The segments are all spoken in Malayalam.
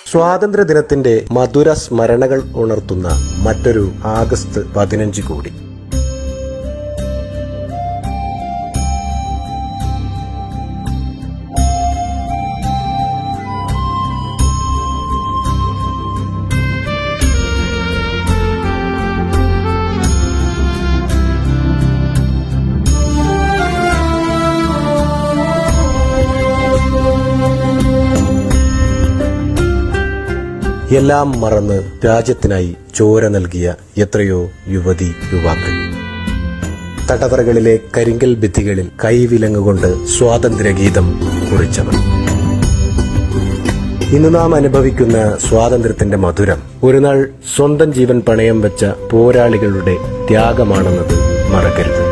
സ്വാതന്ത്ര്യദിനത്തിന്റെ മധുര സ്മരണകൾ ഉണർത്തുന്ന മറ്റൊരു ആഗസ്റ്റ് 15 കൂടി. എല്ലാം മറന്ന് രാജ്യത്തിനായി ചോര നൽകിയ എത്രയോ യുവതി യുവാക്കൾ. തടവറകളിലെ കരിങ്കൽ ഭിത്തികളിൽ കൈവിലങ്ങുകൊണ്ട് സ്വാതന്ത്ര്യഗീതം കുറിച്ചവർ. ഇന്ന് നാം അനുഭവിക്കുന്ന സ്വാതന്ത്ര്യത്തിന്റെ മധുരം ഒരുനാൾ സ്വന്തം ജീവൻ പണയം വെച്ച പോരാളികളുടെ ത്യാഗമാണെന്നത് മറക്കരുത്.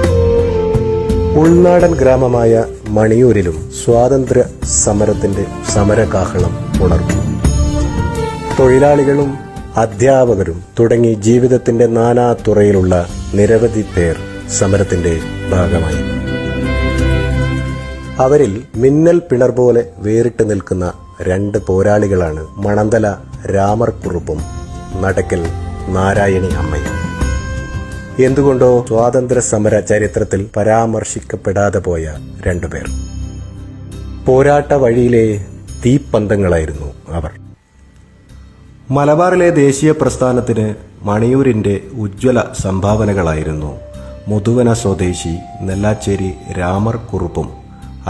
ഉൾനാടൻ ഗ്രാമമായ മണിയൂരിലും സ്വാതന്ത്ര്യ സമരത്തിന്റെ സമരകാഹളം ഉണർന്നു. തൊഴിലാളികളും അധ്യാപകരും തുടങ്ങി ജീവിതത്തിന്റെ നാനാതുറയിലുള്ള നിരവധി പേർ സമരത്തിന്റെ ഭാഗമായി. അവരിൽ മിന്നൽ പിണർ പോലെ വേറിട്ട് നിൽക്കുന്ന രണ്ട് പോരാളികളാണ് മണന്തല രാമർകുറുപ്പും നടക്കൽ നാരായണി അമ്മയും. എന്തുകൊണ്ടോ സ്വാതന്ത്ര്യ സമര ചരിത്രത്തിൽ പരാമർശിക്കപ്പെടാതെ പോയ രണ്ടുപേർ. പോരാട്ട വഴിയിലെ തീപ്പന്തങ്ങളായിരുന്നു അവർ. മലബാറിലെ ദേശീയ പ്രസ്ഥാനത്തിന് മണിയൂരിന്റെ ഉജ്ജ്വല സംഭാവനകളായിരുന്നു മുതുവന സ്വദേശി നെല്ലാച്ചേരി രാമർകുറുപ്പും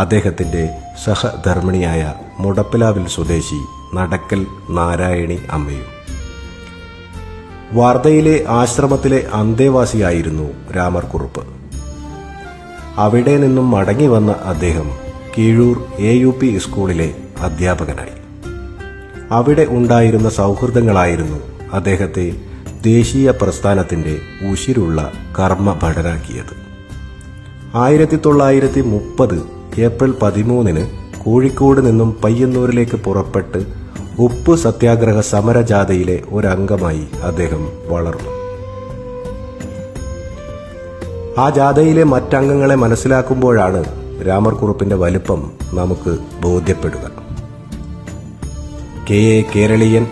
അദ്ദേഹത്തിന്റെ സഹധർമ്മിണിയായ മുടപ്പിലാവിൽ സ്വദേശി നടക്കൽ നാരായണി അമ്മയും. വാർധയിലെ ആശ്രമത്തിലെ അന്തേവാസിയായിരുന്നു രാമർകുറുപ്പ്. അവിടെ നിന്നും മടങ്ങി വന്ന അദ്ദേഹം കീഴൂർ AUP സ്കൂളിലെ അധ്യാപകനായി. അവിടെ ഉണ്ടായിരുന്ന സൗഹൃദങ്ങളായിരുന്നു അദ്ദേഹത്തെ ദേശീയ പ്രസ്ഥാനത്തിന്റെ ഉശിരുള്ള കർമ്മഭടനാക്കിയത്. 1930 ഏപ്രിൽ 13 കോഴിക്കോട് നിന്നും പയ്യന്നൂരിലേക്ക് പുറപ്പെട്ട് ഉപ്പ് സത്യാഗ്രഹ സമരജാഥയിലെ ഒരംഗമായി അദ്ദേഹം വളർന്നു. ആ ജാഥയിലെ മറ്റംഗങ്ങളെ മനസ്സിലാക്കുമ്പോഴാണ് രാമർകുറുപ്പിന്റെ വലിപ്പം നമുക്ക് ബോധ്യപ്പെടുക. KA കേരളീയൻ,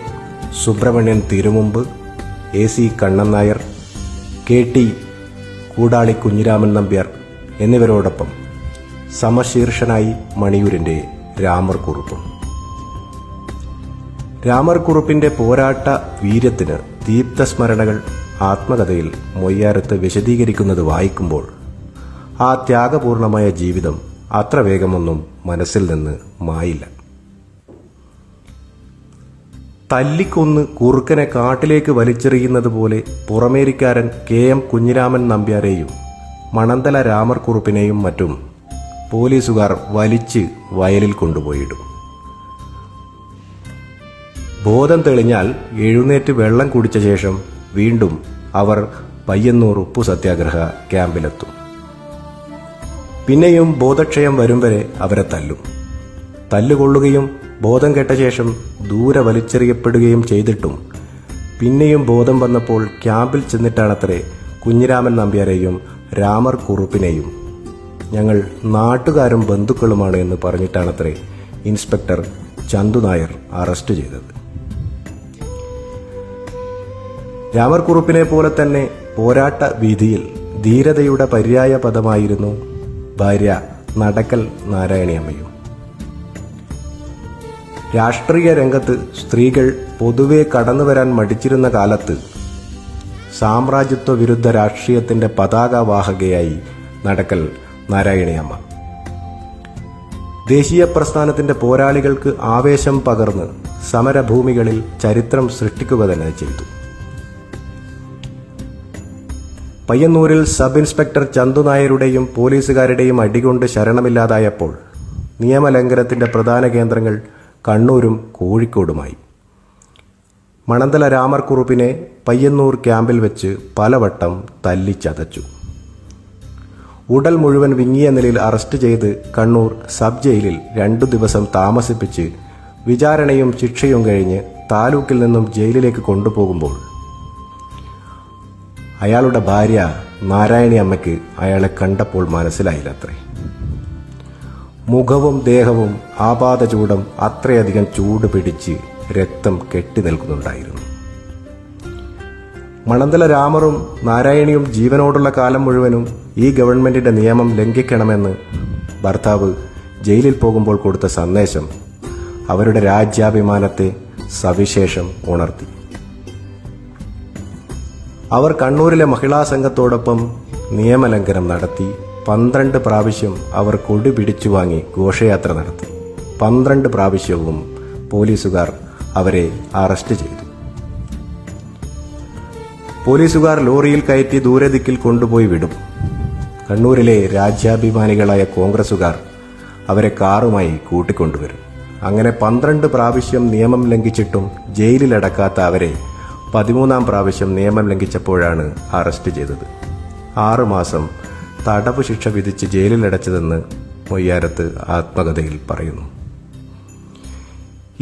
Subramanian Thirumumbu, AC Kannan Nair, KT Koodali Kunhiraman Nambiar എന്നിവരോടൊപ്പം സമശീർഷനായി മണിയൂരിന്റെ രാമർകുറുപ്പും. രാമർകുറുപ്പിന്റെ പോരാട്ട വീര്യത്തിന് ദീപ്തസ്മരണകൾ ആത്മകഥയിൽ മൊയ്യാരത്ത് വിശദീകരിക്കുന്നത് വായിക്കുമ്പോൾ ആ ത്യാഗപൂർണമായ ജീവിതം അത്ര വേഗമൊന്നും മനസ്സിൽ നിന്ന് മായില്ല. തല്ലിക്കൊന്ന് കുറുക്കനെ കാട്ടിലേക്ക് വലിച്ചെറിയുന്നത് പോലെ പുറമേരിക്കാരൻ KM കുഞ്ഞിരാമൻ നമ്പ്യാരെയും മണന്തല രാമർകുറുപ്പിനെയും മറ്റും പോലീസുകാർ വലിച്ച് വയലിൽ കൊണ്ടുപോയിടും. ബോധം തെളിഞ്ഞാൽ എഴുന്നേറ്റ് വെള്ളം കുടിച്ച ശേഷം വീണ്ടും അവർ പയ്യന്നൂർ ഉപ്പു സത്യാഗ്രഹ ക്യാമ്പിലെത്തും. പിന്നെയും ബോധക്ഷയം വരും വരെ അവരെ തല്ലും. തല്ലുകൊള്ളുകയും ബോധം കെട്ട ശേഷം ദൂരെ വലിച്ചെറിയപ്പെടുകയും ചെയ്തിട്ടും പിന്നെയും ബോധം വന്നപ്പോൾ ക്യാമ്പിൽ ചെന്നിട്ടാണത്രേ കുഞ്ഞിരാമൻ നമ്പ്യാരെയും രാമർകുറുപ്പിനെയും ഞങ്ങൾ നാട്ടുകാരും ബന്ധുക്കളുമാണ് എന്ന് പറഞ്ഞിട്ടാണത്രേ ഇൻസ്പെക്ടർ ചന്തു നായർ അറസ്റ്റ് ചെയ്തത്. രാമർകുറുപ്പിനെ പോലെ തന്നെ പോരാട്ട വീതിയിൽ ധീരതയുടെ പര്യായ പദമായിരുന്നു ഭാര്യ നടക്കൽ നാരായണിയമ്മയും. രാഷ്ട്രീയ രംഗത്ത് സ്ത്രീകൾ പൊതുവെ കടന്നുവരാൻ മടിച്ചിരുന്ന കാലത്ത് സാമ്രാജ്യത്വ വിരുദ്ധ രാഷ്ട്രീയത്തിന്റെ പതാകവാഹകയായി നടക്കൽ നാരായണിയമ്മ. ദേശീയ പ്രസ്ഥാനത്തിന്റെ പോരാളികൾക്ക് ആവേശം പകർന്ന് സമരഭൂമികളിൽ ചരിത്രം സൃഷ്ടിക്കുക തന്നെ ചെയ്തു. പയ്യന്നൂരിൽ സബ് ഇൻസ്പെക്ടർ ചന്തു നായരുടെയും പോലീസുകാരുടെയും അടികൊണ്ട് ശരണമില്ലാതായപ്പോൾ നിയമലംഘനത്തിന്റെ പ്രധാന കേന്ദ്രങ്ങൾ കണ്ണൂരും കോഴിക്കോടുമായി. മണന്തല രാമർകുറുപ്പിനെ പയ്യന്നൂർ ക്യാമ്പിൽ വെച്ച് പലവട്ടം തല്ലിച്ചതച്ചു. ഉടൽ മുഴുവൻ വിങ്ങിയ നിലയിൽ അറസ്റ്റ് ചെയ്ത് കണ്ണൂർ സബ് ജയിലിൽ 2 ദിവസം താമസിപ്പിച്ച് വിചാരണയും ശിക്ഷയും കഴിഞ്ഞ് താലൂക്കിൽ നിന്നും ജയിലിലേക്ക് കൊണ്ടുപോകുമ്പോൾ അയാളുടെ ഭാര്യ നാരായണി അമ്മയ്ക്ക് അയാളെ കണ്ടപ്പോൾ മനസ്സിലായില്ലത്രേ. മുഖവും ദേഹവും ആപാദചൂടം അത്രയധികം ചൂട് പിടിച്ച് രക്തം കെട്ടി നിൽക്കുന്നുണ്ടായിരുന്നു. മണന്തല രാമറും നാരായണിയും ജീവനോടുള്ള കാലം മുഴുവനും ഈ ഗവൺമെന്റിന്റെ നിയമം ലംഘിക്കണമെന്ന് ഭർത്താവ് ജയിലിൽ പോകുമ്പോൾ കൊടുത്ത സന്ദേശം അവരുടെ രാജ്യാഭിമാനത്തെ സവിശേഷം ഉണർത്തി. അവർ കണ്ണൂരിലെ മഹിളാ സംഘത്തോടൊപ്പം നിയമലംഘനം നടത്തി 12 പ്രാവശ്യം അവർ കൊടി പിടിച്ചു വാങ്ങി ഘോഷയാത്ര നടത്തി. 12 പ്രാവശ്യവും പോലീസുകാർ അവരെ അറസ്റ്റ് ചെയ്തു. പോലീസുകാർ ലോറിയിൽ കയറ്റി ദൂരദിക്കിൽ കൊണ്ടുപോയി വിടും. കണ്ണൂരിലെ രാജ്യാഭിമാനികളായ കോൺഗ്രസുകാർ അവരെ കാറുമായി കൂട്ടിക്കൊണ്ടുവരും. അങ്ങനെ 12 പ്രാവശ്യം നിയമം ലംഘിച്ചിട്ടും ജയിലിലടക്കാത്ത അവരെ 13-ാം പ്രാവശ്യം നിയമം ലംഘിച്ചപ്പോഴാണ് അറസ്റ്റ് ചെയ്തത്. 6 മാസം തടവ് ശിക്ഷ വിധിച്ച് ജയിലിലടച്ചതെന്ന് മൊയ്യാരത്ത് ആത്മകഥയിൽ പറയുന്നു.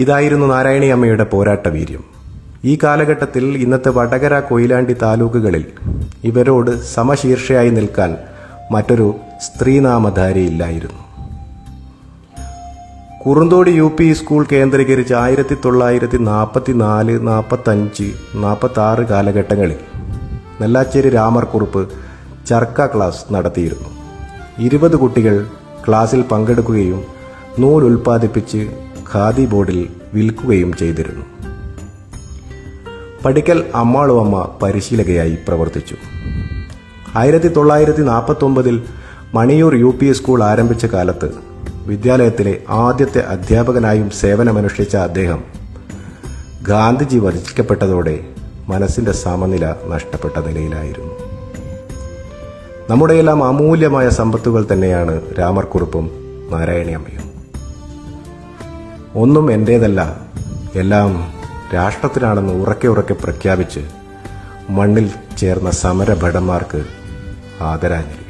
ഇതായിരുന്നു നാരായണി അമ്മയുടെ പോരാട്ട വീര്യം. ഈ കാലഘട്ടത്തിൽ ഇന്നത്തെ വടകര, കൊയിലാണ്ടി താലൂക്കുകളിൽ ഇവരോട് സമശീർഷയായി നിൽക്കാൻ മറ്റൊരു സ്ത്രീനാമധാരിയില്ലായിരുന്നു. കുറുന്തോടി UP സ്കൂൾ കേന്ദ്രീകരിച്ച് 1944, 45, 46 കാലഘട്ടങ്ങളിൽ നെല്ലാച്ചേരി രാമർകുറുപ്പ് ചർക്ക ക്ലാസ് നടത്തിയിരുന്നു. 20 കുട്ടികൾ ക്ലാസ്സിൽ പങ്കെടുക്കുകയും നൂൽ ഉൽപ്പാദിപ്പിച്ച് ഖാദി ബോർഡിൽ വിൽക്കുകയും ചെയ്തിരുന്നു. പടിക്കൽ അമ്മാളുവമ്മ പരിശീലകയായി പ്രവർത്തിച്ചു. 1949 മണിയൂർ UP സ്കൂൾ ആരംഭിച്ച കാലത്ത് വിദ്യാലയത്തിലെ ആദ്യത്തെ അധ്യാപകനായും സേവനമനുഷ്ഠിച്ച അദ്ദേഹം ഗാന്ധിജി വധിക്കപ്പെട്ടതോടെ മനസ്സിന്റെ സമനില നഷ്ടപ്പെട്ട നിലയിലായിരുന്നു. നമ്മുടെയെല്ലാം അമൂല്യമായ സമ്പത്തുകൾ തന്നെയാണ് രാമർകുറുപ്പും നാരായണി അമ്മയും. ഒന്നും എന്റേതല്ല, എല്ലാം രാഷ്ട്രത്തിനാണെന്ന് ഉറക്കെ ഉറക്കെ പ്രഖ്യാപിച്ച് മണ്ണിൽ ചേർന്ന സമരഭടന്മാർക്ക് ആദരാഞ്ജലി.